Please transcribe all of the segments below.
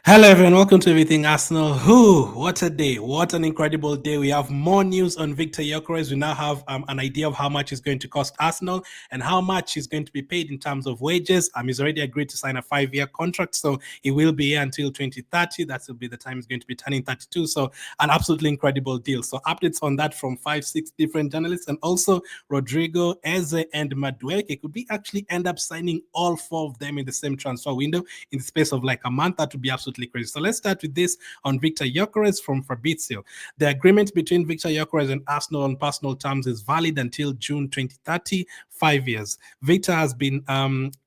Hello everyone, welcome to Everything Arsenal. What a day, what an incredible day. We have more news on Viktor Gyökeres. We now have an idea of how much it's going to cost Arsenal and how much he's going to be paid in terms of wages. He's already agreed to sign a 5-year contract, so he will be here until 2030. That will be the time he's going to be turning 32. So an absolutely incredible deal. So updates on that from 5-6 different journalists, and also Rodrygo, Eze, and Madueke could be actually end up signing all four of them in the same transfer window in the space of like a month. That would be absolutely crazy. So let's start with this on Viktor Gyökeres from Fabrizio. The agreement between Viktor Gyökeres and Arsenal on personal terms is valid until June 2030, 5 years. Viktor has been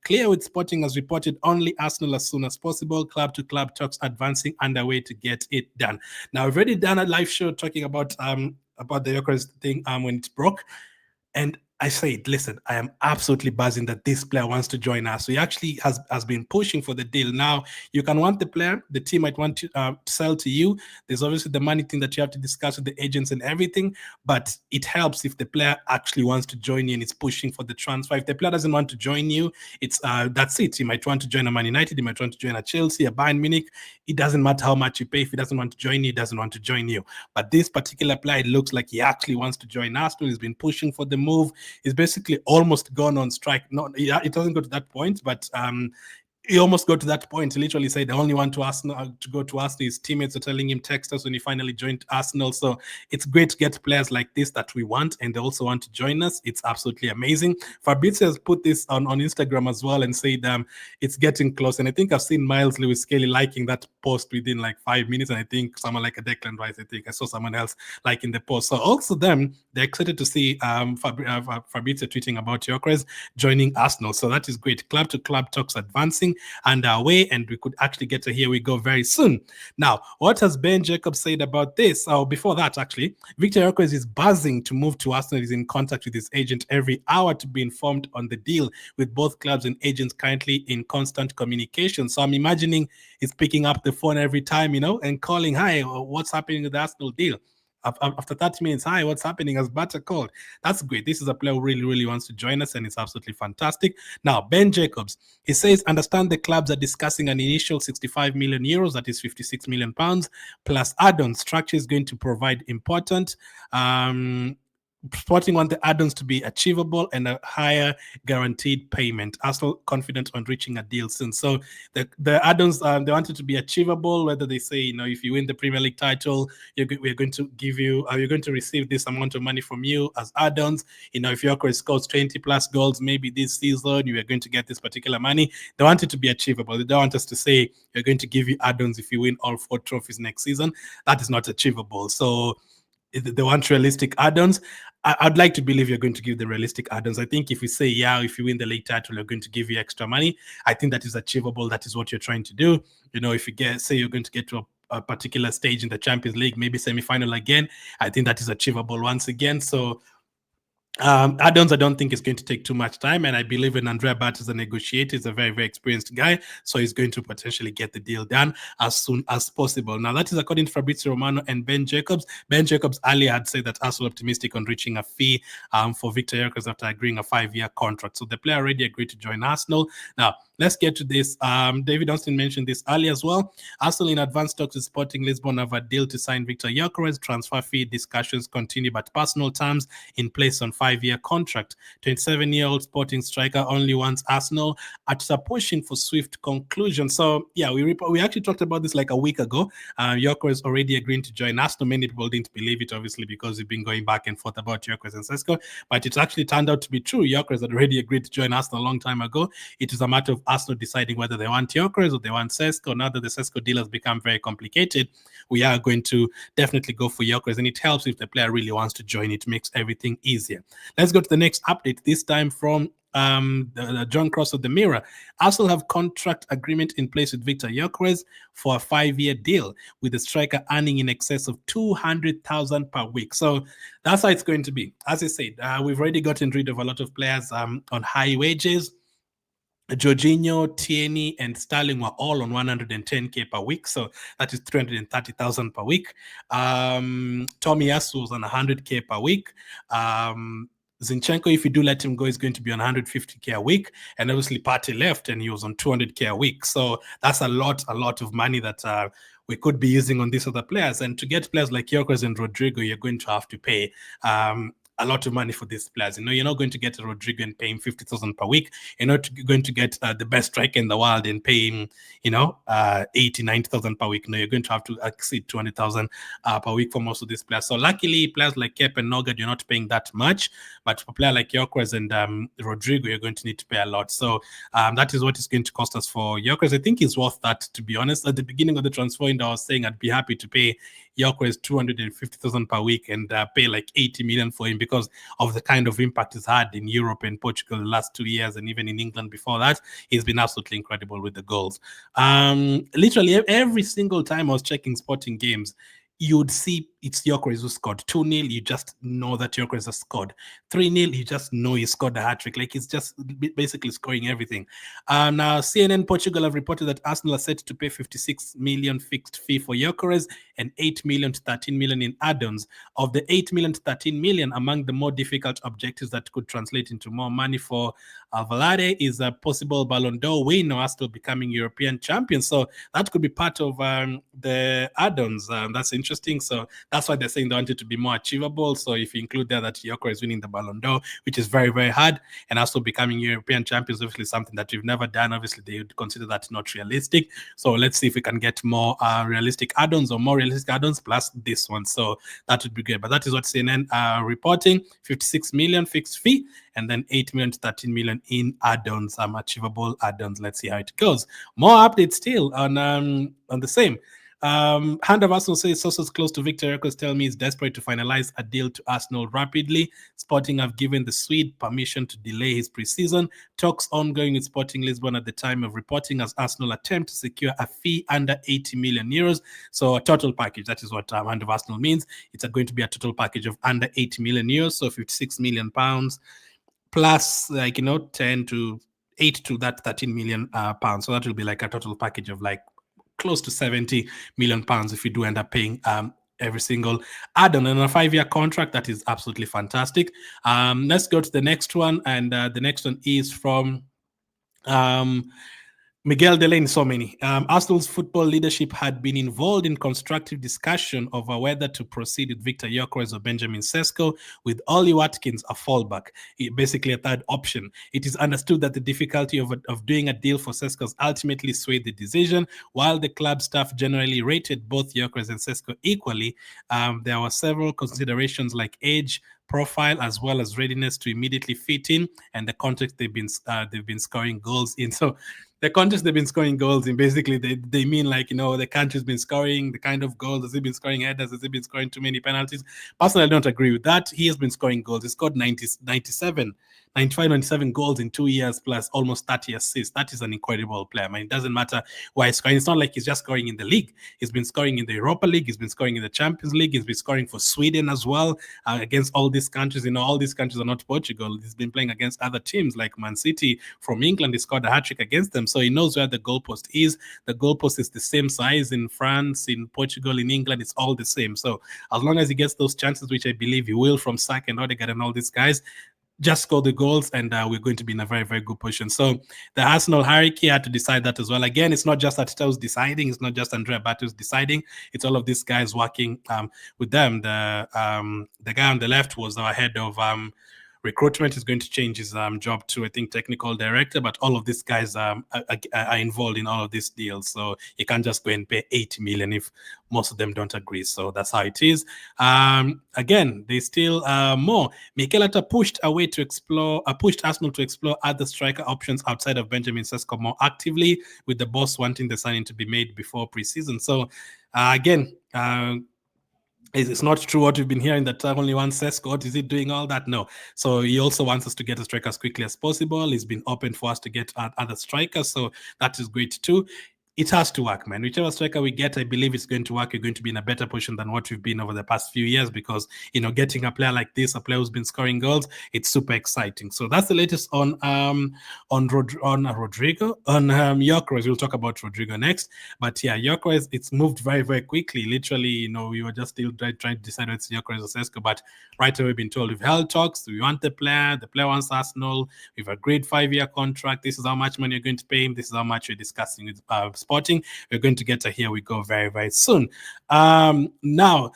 clear with Sporting, as reported only Arsenal as soon as possible. Club to club talks advancing underway to get it done. Now, we've already done a live show talking about the Gyökeres thing when it broke. And I said, listen, I am absolutely buzzing that this player wants to join us. So he actually has been pushing for the deal. Now, you can want the player, the team might want to sell to you. There's obviously the money thing that you have to discuss with the agents and everything, but it helps if the player actually wants to join you and is pushing for the transfer. If the player doesn't want to join you, it's that's it. He might want to join a Man United, he might want to join a Chelsea, a Bayern Munich. It doesn't matter how much you pay. If he doesn't want to join you, he doesn't want to join you. But this particular player, it looks like he actually wants to join Arsenal. He's been pushing for the move. He's basically almost gone on strike. Not, it doesn't go to that point, but he almost got to that point. He literally said the only one to Arsenal to go to Arsenal. His teammates are telling him text us when he finally joined Arsenal. So it's great to get players like this that we want, and they also want to join us. It's absolutely amazing. Fabrizio has put this on Instagram as well and said it's getting close. And I think I've seen Miles Lewis Skelly liking that post within like 5 minutes. And I think someone like a Declan Rice, I think I saw someone else liking the post. So also they're excited to see Fabrizio tweeting about Gyökeres joining Arsenal. So that is great. Club to club talks advancing underway, and we could actually get to Here We Go very soon. Now, what has Ben Jacobs said about this? Before that, actually, Viktor Gyökeres is buzzing to move to Arsenal. He's in contact with his agent every hour to be informed on the deal, with both clubs and agents currently in constant communication. So I'm imagining he's picking up the phone every time, and calling, hi, what's happening with the Arsenal deal? After 30 minutes, hi, what's happening? Has Butter called? That's great. This is a player who really, really wants to join us, and it's absolutely fantastic. Now, Ben Jacobs, he says, understand the clubs are discussing an initial 65 million euros, that is 56 million pounds, plus add-on structure is going to provide important Sporting want the add-ons to be achievable and a higher guaranteed payment. Arsenal confident on reaching a deal soon. So the add-ons, they want it to be achievable. Whether they say, if you win the Premier League title, we're going to give you, you're going to receive this amount of money from you as add-ons. If Gyökeres scores 20 plus goals, maybe this season, you are going to get this particular money. They want it to be achievable. They don't want us to say we're going to give you add-ons if you win all 4 trophies next season. That is not achievable. So they want realistic add-ons. I'd like to believe you're going to give the realistic add-ons. I think if we say, if you win the league title, we're going to give you extra money, I think that is achievable. That is what you're trying to do. If you say you're going to get to a particular stage in the Champions League, maybe semi-final again, I think that is achievable once again. So add-ons, I don't think it's going to take too much time, and I believe in Andrea Bat as a negotiator. He's a very, very experienced guy, so he's going to potentially get the deal done as soon as possible. Now, that is according to Fabrizio Romano and Ben Jacobs. Ben Jacobs earlier had said that Arsenal optimistic on reaching a fee for Viktor Gyökeres after agreeing a 5-year contract. So the player already agreed to join Arsenal. Now, let's get to this. David Austin mentioned this earlier as well. Arsenal in advanced talks with Sporting Lisbon have a deal to sign Viktor Gyökeres. Transfer fee discussions continue, but personal terms in place on 5-year contract. 27-year-old Sporting striker only wants Arsenal at pushing for swift conclusion. So yeah, we actually talked about this like a week ago. Gyökeres already agreeing to join Arsenal. Many people didn't believe it, obviously, because we've been going back and forth about Gyökeres and Sesko, but it actually turned out to be true. Gyökeres had already agreed to join Arsenal a long time ago. It is a matter of Arsenal deciding whether they want Gyökeres or they want Sesko. Now that the Sesko deal has become very complicated, we are going to definitely go for Gyökeres, and it helps if the player really wants to join. It makes everything easier. Let's go to the next update, this time from the John Cross of the Mirror. Arsenal have contract agreement in place with Viktor Gyökeres for a 5-year deal, with the striker earning in excess of 200,000 per week. So that's how it's going to be. As I said, we've already gotten rid of a lot of players on high wages. Jorginho, Tierney, and Sterling were all on 110k per week, so that is 330,000 per week. Tomiyasu was on 100k per week. Zinchenko, if you do let him go, is going to be on 150k a week, and obviously Partey left and he was on 200k a week. So that's a lot of money that we could be using on these other players. And to get players like Gyökeres and Rodrygo, you're going to have to pay a lot of money for these players. You're not going to get a Rodrygo and pay him 50,000 per week. You're not going to get the best striker in the world and pay him, 80, 90,000 per week. No, you're going to have to exceed 200,000 per week for most of these players. So luckily, players like Kep and Nogard, you're not paying that much. But for a player like Gyökeres and Rodrygo, you're going to need to pay a lot. So that is what it's going to cost us for Gyökeres. I think he's worth that, to be honest. At the beginning of the transfer window, I was saying I'd be happy to pay Gyökeres 250,000 per week and pay like 80 million for him because of the kind of impact he's had in Europe and Portugal the last 2 years, and even in England before that. He's been absolutely incredible with the goals. Literally every single time I was checking Sporting games, you'd see it's Gyökeres who scored. 2-0, you just know that Gyökeres has scored. 3-0, you just know he scored a hat-trick. Like, he's just basically scoring everything. Now, CNN Portugal have reported that Arsenal are set to pay 56 million fixed fee for Gyökeres and 8 million to 13 million in add-ons. Of the 8 million to 13 million, among the more difficult objectives that could translate into more money for Valade is a possible Ballon d'Or win or Arsenal becoming European champions. So that could be part of the add-ons. That's interesting. So that's why they're saying they want it to be more achievable. So if you include there that Gyökeres is winning the Ballon d'Or, which is very, very hard, and also becoming European champions, obviously something that we've never done. Obviously, they would consider that not realistic. So let's see if we can get more realistic add-ons or more realistic add-ons plus this one. So that would be great. But that is what CNN are reporting: 56 million fixed fee, and then 8 million to 13 million in add-ons, achievable add-ons. Let's see how it goes. More updates still on the same. Hand of Arsenal says sources close to Viktor Gyökeres tell me he's desperate to finalize a deal to Arsenal rapidly. Sporting have given the Swede permission to delay his preseason. Talks ongoing with Sporting Lisbon at the time of reporting as Arsenal attempt to secure a fee under 80 million euros. So a total package, that is what Hand of Arsenal means. It's going to be a total package of under 80 million euros, so 56 million pounds plus 10 to 8 to that 13 million pounds. So that will be like a total package of like close to 70 million pounds if you do end up paying every single add-on on a 5-year contract. That is absolutely fantastic. Let's go to the next one, and the next one is from Miguel Delane. So many. Arsenal's football leadership had been involved in constructive discussion over whether to proceed with Viktor Gyökeres or Benjamin Sesko, with Ollie Watkins a fallback, basically a third option. It is understood that the difficulty of doing a deal for Sesko ultimately swayed the decision. While the club staff generally rated both Gyökeres and Sesko equally, there were several considerations like age, profile, as well as readiness to immediately fit in, and the context they've been scoring goals in. So the context they've been scoring goals in, basically they mean like, the country's been scoring the kind of goals. Has he been scoring headers? Has he been scoring too many penalties? Personally, I don't agree with that. He has been scoring goals. He scored 95-97 goals in 2 years plus almost 30 assists. That is an incredible player. I mean, it doesn't matter why he's scoring. It's not like he's just scoring in the league. He's been scoring in the Europa League. He's been scoring in the Champions League. He's been scoring for Sweden as well, against all these countries. All these countries are not Portugal. He's been playing against other teams like Man City from England. He scored a hat-trick against them. So he knows where the goalpost is. The goalpost is the same size in France, in Portugal, in England. It's all the same. So as long as he gets those chances, which I believe he will from Saka and Odegaard and all these guys, just score the goals, and we're going to be in a very, very good position. So the Arsenal hierarchy had to decide that as well. Again, it's not just Arteta who's deciding. It's not just Andrea Berto who's deciding. It's all of these guys working with them. The guy on the left was our head of recruitment. Is going to change his job to, I think, technical director, but all of these guys are involved in all of these deals. So you can't just go and pay 80 million if most of them don't agree. So that's how it is. Again, there's still more. Mikel Arteta pushed Arsenal to explore other striker options outside of Benjamin Sesko more actively, with the boss wanting the signing to be made before preseason. So again, it's not true what we've been hearing that only one Sesko. Is he doing all that? No. So he also wants us to get a striker as quickly as possible. He's been open for us to get other strikers. So that is great too. it has to work, man. Whichever striker we get, I believe it's going to work. You're going to be in a better position than what we've been over the past few years because, getting a player like this, a player who's been scoring goals, it's super exciting. So that's the latest on Rodrygo. On Gyökeres, we'll talk about Rodrygo next. But yeah, Gyökeres, it's moved very, very quickly. Literally, we were just still trying to decide whether it's Gyökeres or Sesko, but right away we've been told we've held talks. We want the player wants Arsenal. We've agreed 5-year contract. This is how much money you're going to pay him. This is how much we're discussing with Sporting. We're going to get a here we go very, very soon. Now,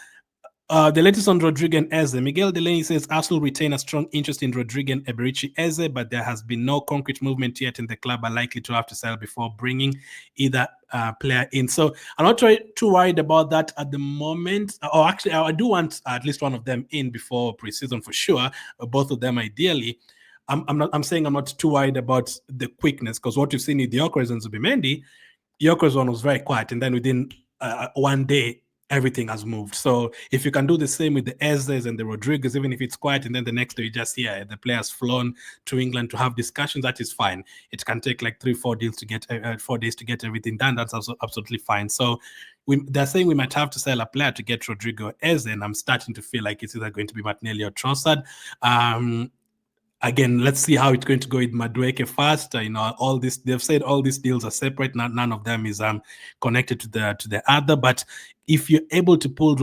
the latest on Rodrygo and Eze. Miguel Delaney says Arsenal retain a strong interest in Rodrygo and Eberechi Eze, but there has been no concrete movement yet, and the club are likely to have to sell before bringing either player in. So I'm not too worried about that at the moment. Or actually, I do want at least one of them in before preseason for sure. Both of them ideally. I'm saying I'm not too worried about the quickness because what you've seen with Gyökeres and Zubimendi, Gyökeres one was very quiet, and then within one day, everything has moved. So if you can do the same with the Ezes and the Rodriguez, even if it's quiet, and then the next day you just hear the player's flown to England to have discussions, that is fine. It can take like 3-4 days to get 4 days to get everything done. That's also absolutely fine. So they're saying we might have to sell a player to get Rodrygo Eze, and I'm starting to feel like it's either going to be Martinelli or Trossard. Again, let's see how it's going to go with Madueke first. All this, they've said all these deals are separate. None of them is connected to the other. But if you're able to pull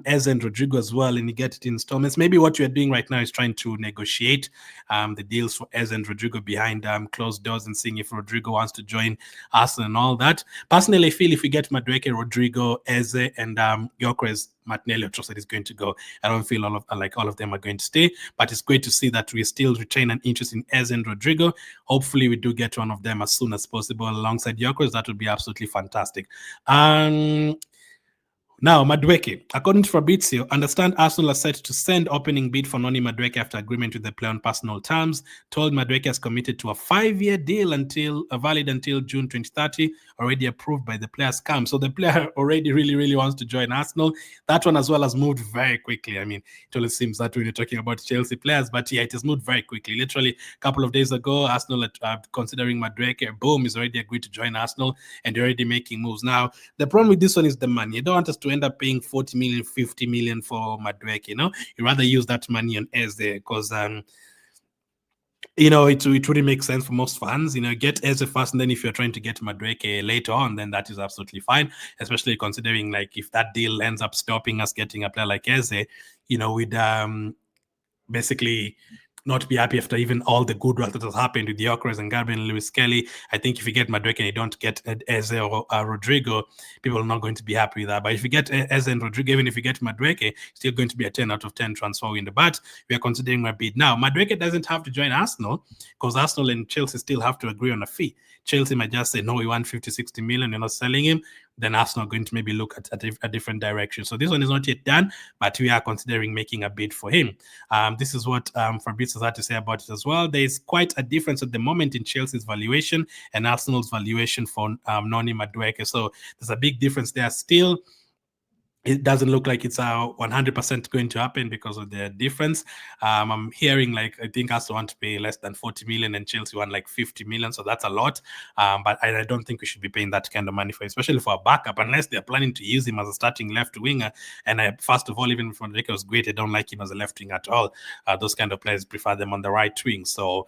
Eze and Rodrygo as well and you get it in installments, maybe what you're doing right now is trying to negotiate the deals for Eze and Rodrygo behind closed doors and seeing if Rodrygo wants to join Arsenal and all that. Personally, I feel if we get Madueke, Rodrygo, Eze, and Gyökeres, Martinelli or Trossard is going to go. I don't feel all of them are going to stay, but it's great to see that we still retain an interest in Eze and Rodrygo. Hopefully, we do get one of them as soon as possible alongside Gyökeres. That would be absolutely fantastic. Now, Madueke. According to Fabrizio, understand Arsenal are set to send opening bid for Noni Madueke after agreement with the player on personal terms. Told Madueke has committed to a 5-year deal valid until June 2030, already approved by the player's camp. So the player already really, really wants to join Arsenal. That one as well has moved very quickly. I mean, it always seems that when you're talking about Chelsea players, but yeah, it has moved very quickly. Literally a couple of days ago, Arsenal are considering Madueke. Boom, he's already agreed to join Arsenal and they're already making moves. Now, the problem with this one is the money. You don't want us to end up paying 40 million, 50 million for Madueke, you rather use that money on Eze because it wouldn't make sense for most fans. Get Eze first, and then if you're trying to get Madueke later on, then that is absolutely fine, especially considering like if that deal ends up stopping us getting a player like Eze, we'd basically not be happy after even all the good work that has happened with Gyökeres and Gabriel and Lewis Kelly. I think if you get Madueke and you don't get Eze or Rodrygo, people are not going to be happy with that. But if you get Eze and Rodrygo, even if you get Madueke, still going to be a 10 out of 10 transfer window. But we are considering a bid. Now, Madueke doesn't have to join Arsenal because Arsenal and Chelsea still have to agree on a fee. Chelsea might just say, no, we want 50, 60 million, you're not selling him. Then Arsenal are going to maybe look at a different direction. So this one is not yet done, but we are considering making a bid for him. This is what Fabrizio had to say about it as well. There is quite a difference at the moment in Chelsea's valuation and Arsenal's valuation for Noni Madueke. So there's a big difference there still. It doesn't look like it's 100% going to happen because of the difference. I'm hearing I think Arsenal want to pay less than 40 million and Chelsea want like 50 million. So that's a lot. But I don't think we should be paying that kind of money for, especially for a backup, unless they're planning to use him as a starting left winger. And first of all, even if Rodrygo was great, I don't like him as a left wing at all. Those kind of players prefer them on the right wing. So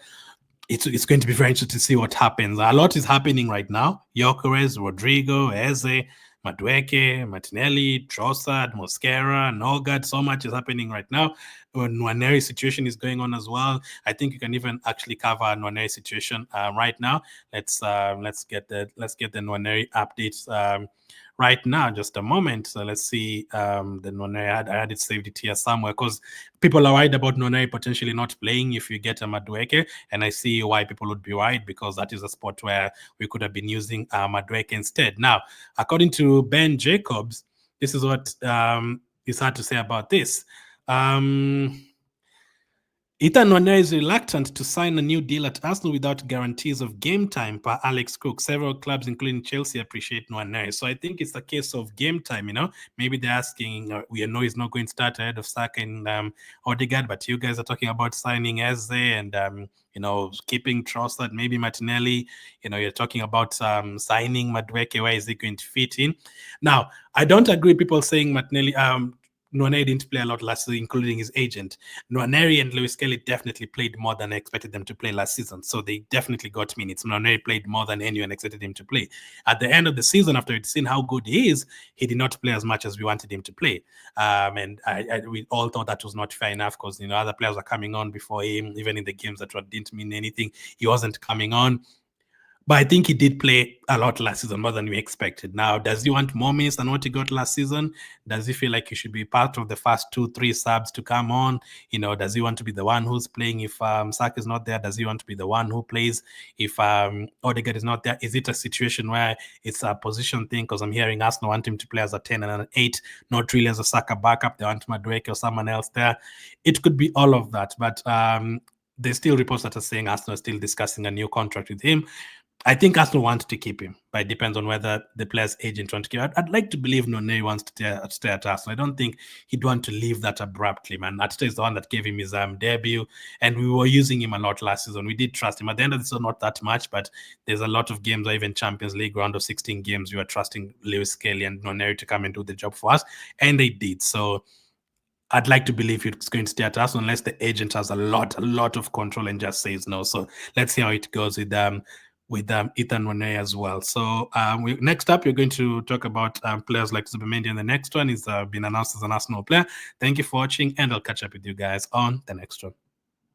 it's going to be very interesting to see what happens. A lot is happening right now. Gyökeres, Rodrygo, Eze, Madueke, Martinelli, Trossard, Mosquera, Nogard. So much is happening right now. Nwaneri situation is going on as well. I think you can even actually cover Nwaneri situation right now. Let's get the Nwaneri updates right now. Just a moment. So let's see the Nwaneri. I had it saved it here somewhere because people are worried about Nwaneri potentially not playing if you get a Madueke, and I see why people would be worried because that is a spot where we could have been using Madueke instead. Now, according to Ben Jacobs, this is what is hard to say about this. Ethan Nwaneri is reluctant to sign a new deal at Arsenal without guarantees of game time, per Alex Cook. Several clubs, including Chelsea, appreciate Nwaneri. So I think it's a case of game time, Maybe they're asking, we know he's not going to start ahead of Saka and Odegaard, but you guys are talking about signing Eze and, keeping Trossard, maybe Martinelli. You're talking about signing Madueke. Where is he going to fit in? Now, I don't agree with people saying Martinelli, Nwaneri didn't play a lot last season, including his agent. Nwaneri and Lewis Kelly definitely played more than I expected them to play last season. So they definitely got minutes. Nwaneri played more than anyone expected him to play. At the end of the season, after we'd seen how good he is, he did not play as much as we wanted him to play. And we all thought that was not fair enough because, other players were coming on before him, even in the games that didn't mean anything. He wasn't coming on. But I think he did play a lot last season, more than we expected. Now, does he want more minutes than what he got last season? Does he feel like he should be part of the first 2-3 subs to come on? Does he want to be the one who's playing if Saka is not there? Does he want to be the one who plays if Odegaard is not there? Is it a situation where it's a position thing? Because I'm hearing Arsenal want him to play as a 10 and an 8, not really as a Saka backup. They want Madueke or someone else there. It could be all of that. But there's still reports that are saying Arsenal is still discussing a new contract with him. I think Arsenal wants to keep him, but it depends on whether the player's agent wants to keep him. I'd like to believe Noni wants to stay at Arsenal. I don't think he'd want to leave that abruptly, man. Arteta is the one that gave him his debut, and we were using him a lot last season. We did trust him. At the end of the season, not that much, but there's a lot of games, or even Champions League round of 16 games, we were trusting Lewis Kelly and Nwaneri to come and do the job for us, and they did. So I'd like to believe it's going to stay at us unless the agent has a lot of control and just says no. So let's see how it goes with Ethan Nwaneri as well. So next up, we're going to talk about players like Zubimendi, and the next one is been announced as an Arsenal player. Thank you for watching, and I'll catch up with you guys on the next one.